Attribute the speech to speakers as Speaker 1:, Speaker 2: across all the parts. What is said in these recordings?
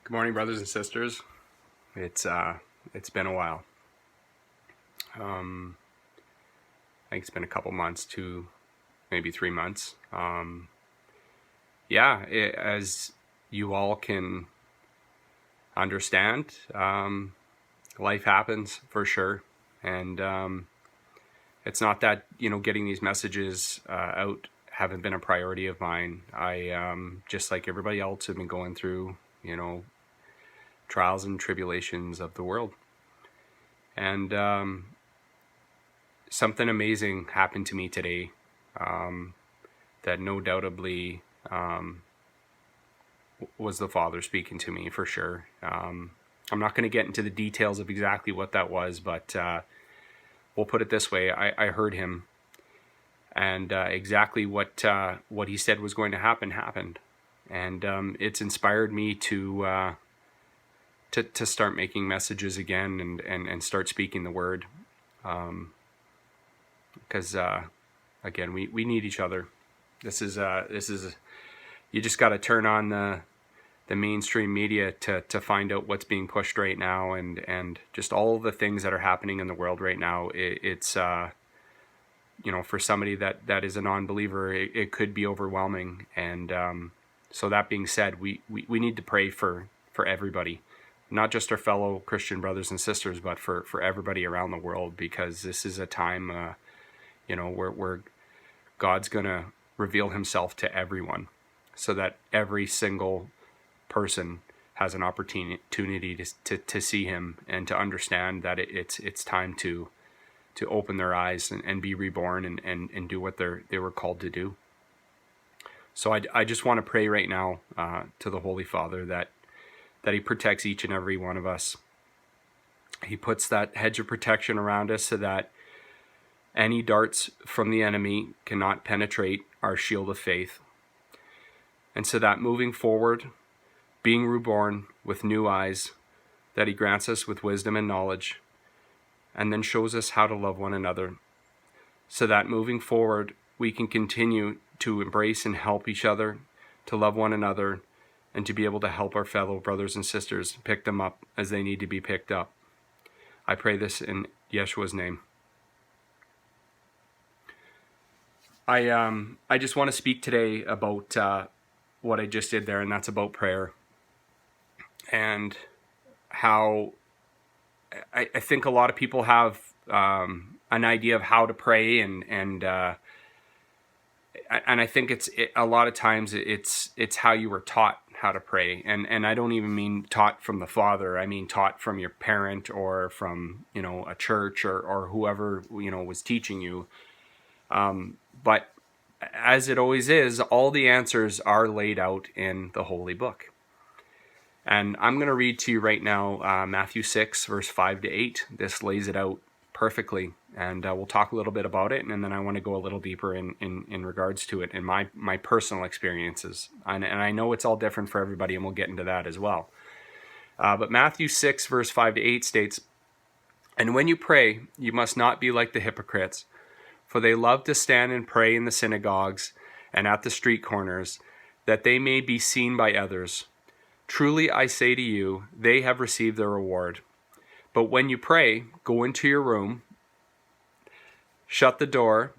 Speaker 1: Good morning, brothers and sisters. It's been a while. I think it's been a couple months, 2, maybe 3 months. As you all can understand, life happens for sure, and it's not that getting these messages out haven't been a priority of mine. I just like everybody else have been going through trials and tribulations of the world. And something amazing happened to me today that no doubtably was the Father speaking to me for sure. I'm not going to get into the details of exactly what that was, but we'll put it this way. I heard him, and exactly what he said was going to happen happened. And it's inspired me to start making messages again and start speaking the word, because again we need each other. This is you just got to turn on the mainstream media to find out what's being pushed right now, and just all the things that are happening in the world right now. It's for somebody that is a non-believer, it could be overwhelming. And so that being said, we need to pray for everybody, not just our fellow Christian brothers and sisters, but for everybody around the world, because this is a time, where God's going to reveal himself to everyone, so that every single person has an opportunity to see him and to understand that it's time to open their eyes and be reborn and do what they were called to do. So I just want to pray right now to the Holy Father that he protects each and every one of us. He puts that hedge of protection around us so that any darts from the enemy cannot penetrate our shield of faith. And so that moving forward, being reborn with new eyes, that he grants us with wisdom and knowledge, and then shows us how to love one another, so that moving forward, we can continue to embrace and help each other, to love one another, and to be able to help our fellow brothers and sisters pick them up as they need to be picked up. I pray this in Yeshua's name. I just want to speak today about what I just did there, and that's about prayer, and how I think a lot of people have an idea of how to pray, and I think a lot of times it's how you were taught how to pray, and I don't even mean taught from the Father. I mean taught from your parent or from a church or whoever was teaching you. But as it always is, all the answers are laid out in the Holy Book. And I'm going to read to you right now Matthew 6, verse 5-8. This lays it out perfectly, and we'll talk a little bit about it, and then I want to go a little deeper in regards to it and my personal experiences. And I know it's all different for everybody, and we'll get into that as well. But Matthew 6, verse 5-8 states, "And when you pray, you must not be like the hypocrites, for they love to stand and pray in the synagogues and at the street corners, that they may be seen by others. Truly I say to you, they have received their reward. But when you pray, go into your room, shut the door,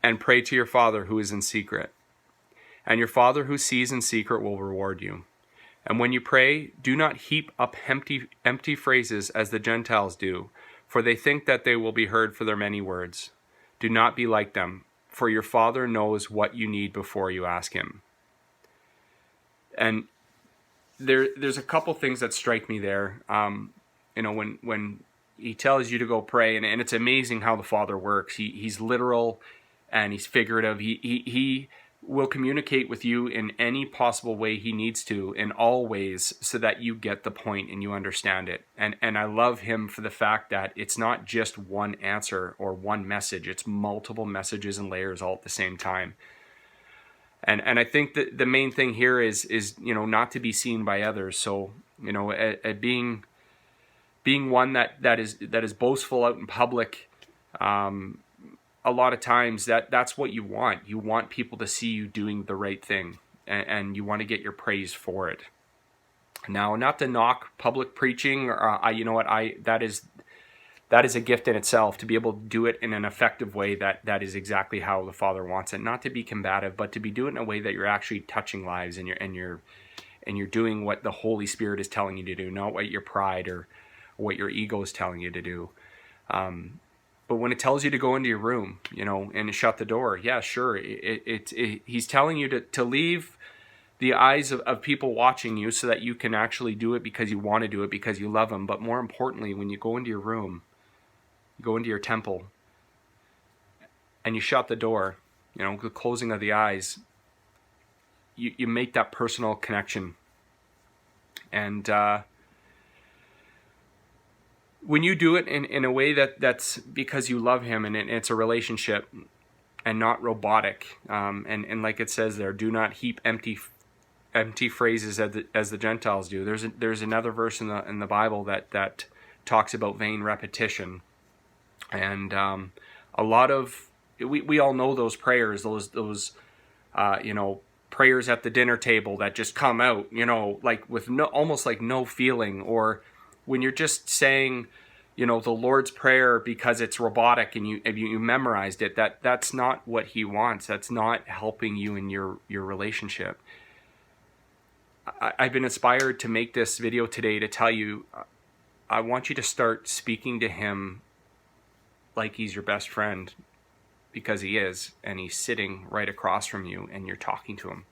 Speaker 1: and pray to your Father who is in secret. And your Father who sees in secret will reward you. And when you pray, do not heap up empty phrases as the Gentiles do, for they think that they will be heard for their many words. Do not be like them, for your Father knows what you need before you ask him." And there's a couple things that strike me there. When he tells you to go pray, and it's amazing how the Father works. He's literal and he's figurative. He will communicate with you in any possible way he needs to, in all ways, so that you get the point and you understand it. And I love him for the fact that it's not just one answer or one message. It's multiple messages and layers all at the same time. And I think that the main thing here is not to be seen by others. So at being one that is boastful out in public, a lot of times that's what you want. You want people to see you doing the right thing, and you want to get your praise for it. Now, not to knock public preaching, you know what, that is a gift in itself, to be able to do it in an effective way. That is exactly how the Father wants it. Not to be combative, but to be doing it in a way that you're actually touching lives, and you're doing what the Holy Spirit is telling you to do, not what your pride or what your ego is telling you to do. But when it tells you to go into your room, and shut the door, yeah, sure. He's telling you to leave the eyes of people watching you, so that you can actually do it because you want to do it, because you love them. But more importantly, when you go into your room, go into your temple, and you shut the door, the closing of the eyes, you make that personal connection. And when you do it in a way that's because you love him, and it's a relationship and not robotic, and like it says there, do not heap empty phrases as the Gentiles do. There's another verse in the Bible that talks about vain repetition, and a lot of we all know those prayers, those prayers at the dinner table that just come out, like with almost like no feeling, or when you're just saying, the Lord's Prayer because it's robotic and you memorized it. That's not what he wants. That's not helping you in your relationship. I've been inspired to make this video today to tell you, I want you to start speaking to him like he's your best friend, because he is, and he's sitting right across from you, and you're talking to him.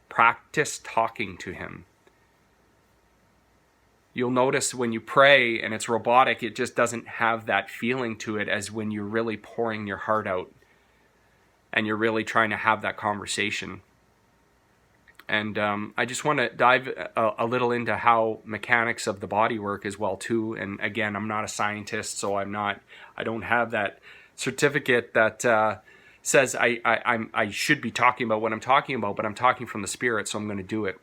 Speaker 1: Practice talking to him. You'll notice when you pray and it's robotic, it just doesn't have that feeling to it as when you're really pouring your heart out and you're really trying to have that conversation. And I just want to dive a little into how mechanics of the body work as well too. And again, I'm not a scientist, so I don't have that certificate that says I should be talking about what I'm talking about, but I'm talking from the Spirit, so I'm going to do it.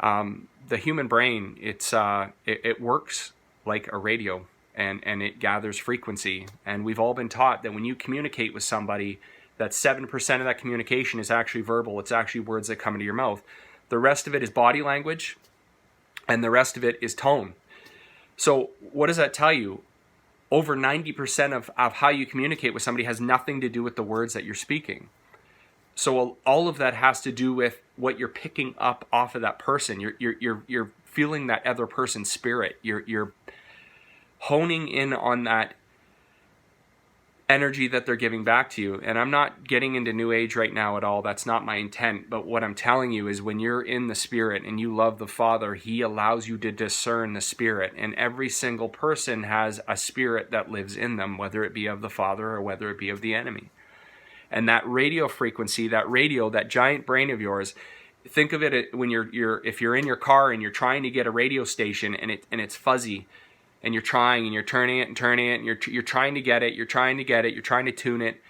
Speaker 1: The human brain, it works like a radio, and it gathers frequency. And we've all been taught that when you communicate with somebody, that 7% of that communication is actually verbal. It's actually words that come into your mouth. The rest of it is body language, and the rest of it is tone. So what does that tell you? Over 90% of how you communicate with somebody has nothing to do with the words that you're speaking. So all of that has to do with what you're picking up off of that person. You're feeling that other person's spirit. You're honing in on that energy that they're giving back to you. And I'm not getting into New Age right now at all. That's not my intent. But what I'm telling you is, when you're in the Spirit and you love the Father, he allows you to discern the Spirit. And every single person has a spirit that lives in them, whether it be of the Father or whether it be of the enemy. And that radio frequency, that giant brain of yours, think of it when if you're in your car and you're trying to get a radio station and it's fuzzy, and you're trying and you're turning it and you're trying to get it, you're trying to tune it,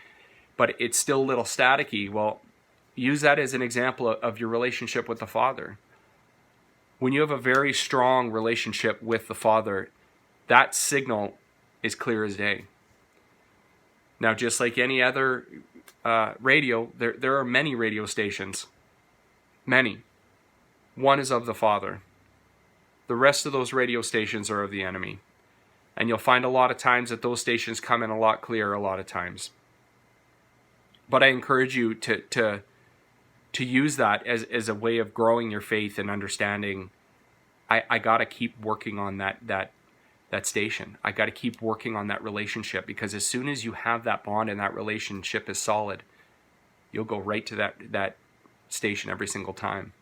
Speaker 1: but it's still a little staticky. Well, use that as an example of your relationship with the Father. When you have a very strong relationship with the Father, that signal is clear as day. Now, just like any other radio, there are many radio stations. Many. One is of the Father. The rest of those radio stations are of the enemy. And you'll find a lot of times that those stations come in a lot clearer a lot of times. But I encourage you to use that as a way of growing your faith and understanding, I got to keep working on that station. I got to keep working on that relationship, because as soon as you have that bond and that relationship is solid, you'll go right to that station every single time.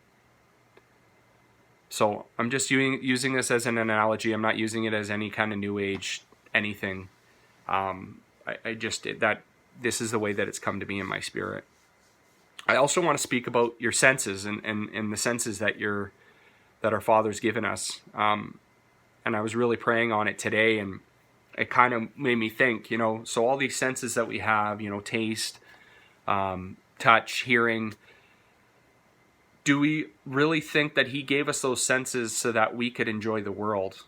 Speaker 1: So I'm just using this as an analogy. I'm not using it as any kind of New Age anything. This is the way that it's come to be in my spirit. I also want to speak about your senses and the senses that our Father's given us. And I was really praying on it today, and it kind of made me think, so all these senses that we have, taste, touch, hearing, do we really think that he gave us those senses so that we could enjoy the world,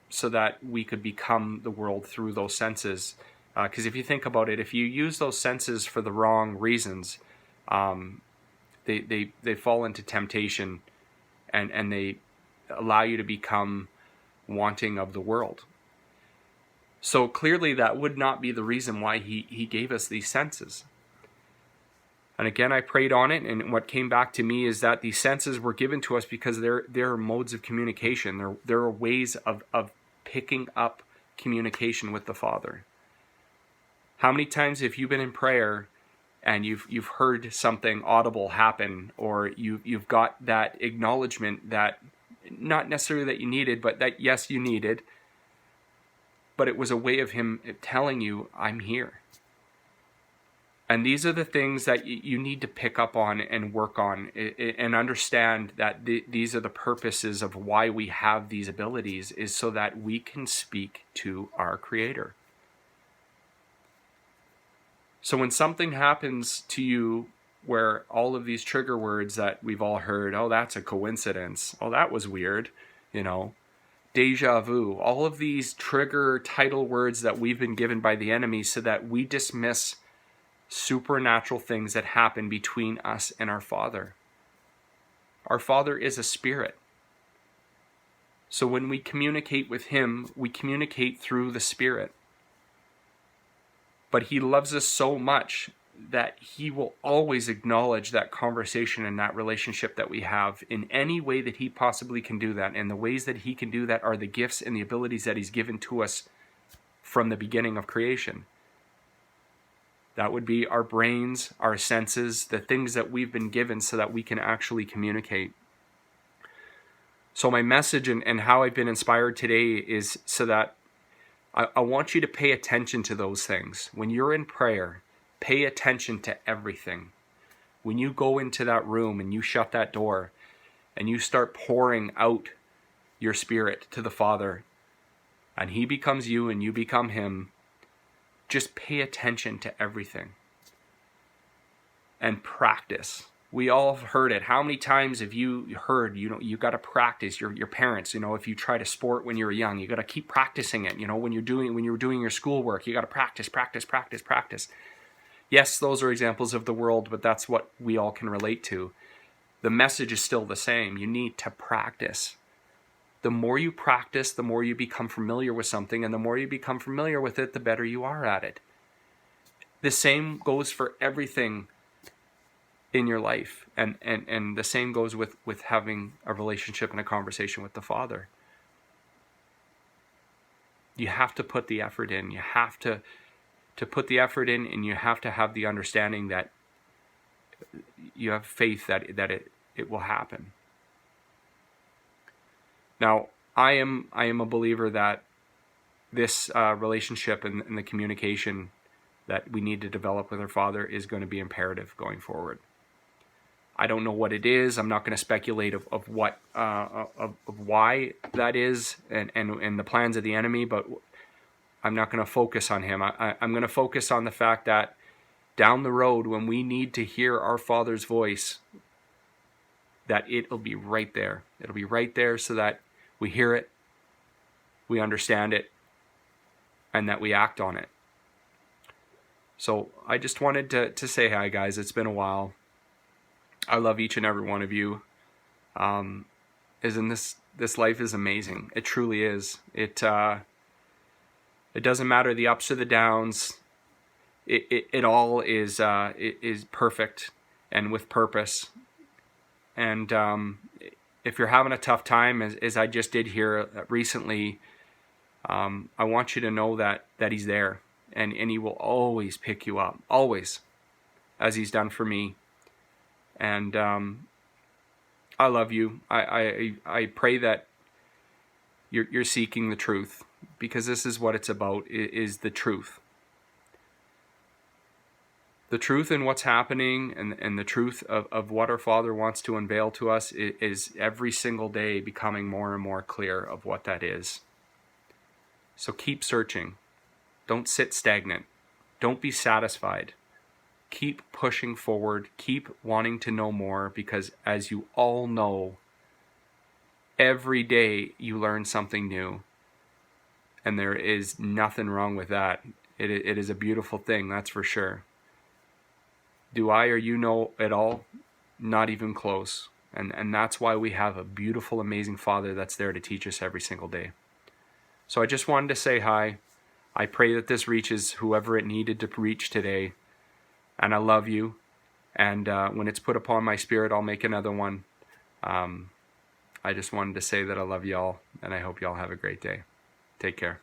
Speaker 1: so that we could become the world through those senses? Because if you think about it, if you use those senses for the wrong reasons, they fall into temptation, and they allow you to become wanting of the world. So clearly that would not be the reason why he gave us these senses. And again, I prayed on it, and what came back to me is that these senses were given to us because they're modes of communication. There are ways of picking up communication with the Father. How many times have you been in prayer and you've heard something audible happen, or you've got that acknowledgement that not necessarily that you needed, but that yes, you needed, but it was a way of him telling you, I'm here. And these are the things that you need to pick up on and work on, and understand that these are the purposes of why we have these abilities, is so that we can speak to our Creator. So when something happens to you where all of these trigger words that we've all heard, oh, that's a coincidence, oh, that was weird, deja vu, all of these trigger title words that we've been given by the enemy so that we dismiss supernatural things that happen between us and our Father. Our Father is a spirit. So when we communicate with him, we communicate through the Spirit. But he loves us so much that he will always acknowledge that conversation and that relationship that we have in any way that he possibly can do that. And the ways that he can do that are the gifts and the abilities that he's given to us from the beginning of creation. That would be our brains, our senses, the things that we've been given so that we can actually communicate. So my message and how I've been inspired today is so that I want you to pay attention to those things. When you're in prayer, pay attention to everything. When you go into that room and you shut that door and you start pouring out your spirit to the Father, and he becomes you and you become him, just pay attention to everything and practice. We all have heard it. How many times have you heard, you got to practice your parents, if you try to sport when you were young, you got to keep practicing it. When you're doing your schoolwork, you got to practice. Yes, those are examples of the world, but that's what we all can relate to. The message is still the same. You need to practice. The more you practice, the more you become familiar with something, and the more you become familiar with it, the better you are at it. The same goes for everything in your life, and the same goes with having a relationship and a conversation with the Father. You have to put the effort in. You have to put the effort in, and you have to have the understanding that you have faith that it will happen. Now, I am a believer that this relationship and the communication that we need to develop with our Father is going to be imperative going forward. I don't know what it is. I'm not going to speculate of what of why that is and the plans of the enemy, but I'm not going to focus on him. I'm going to focus on the fact that down the road, when we need to hear our Father's voice, that it'll be right there. It'll be right there so that we hear it, we understand it, and that we act on it. So I just wanted to say hi, guys. It's been a while. I love each and every one of you. This life is amazing. It truly is. It doesn't matter the ups or the downs. It all is perfect and with purpose. And if you're having a tough time, as I just did here recently, I want you to know that he's there, and he will always pick you up, always, as he's done for me. And I love you. I pray that you're seeking the truth, because this is what it's about, is the truth. The truth in what's happening and the truth of what our Father wants to unveil to us is every single day becoming more and more clear of what that is. So keep searching. Don't sit stagnant. Don't be satisfied. Keep pushing forward. Keep wanting to know more, because as you all know, every day you learn something new. And there is nothing wrong with that. It is a beautiful thing, that's for sure. Do I or you know it all? Not even close. And that's why we have a beautiful, amazing Father that's there to teach us every single day. So I just wanted to say hi. I pray that this reaches whoever it needed to reach today. And I love you. And when it's put upon my spirit, I'll make another one. I just wanted to say that I love y'all, and I hope y'all have a great day. Take care.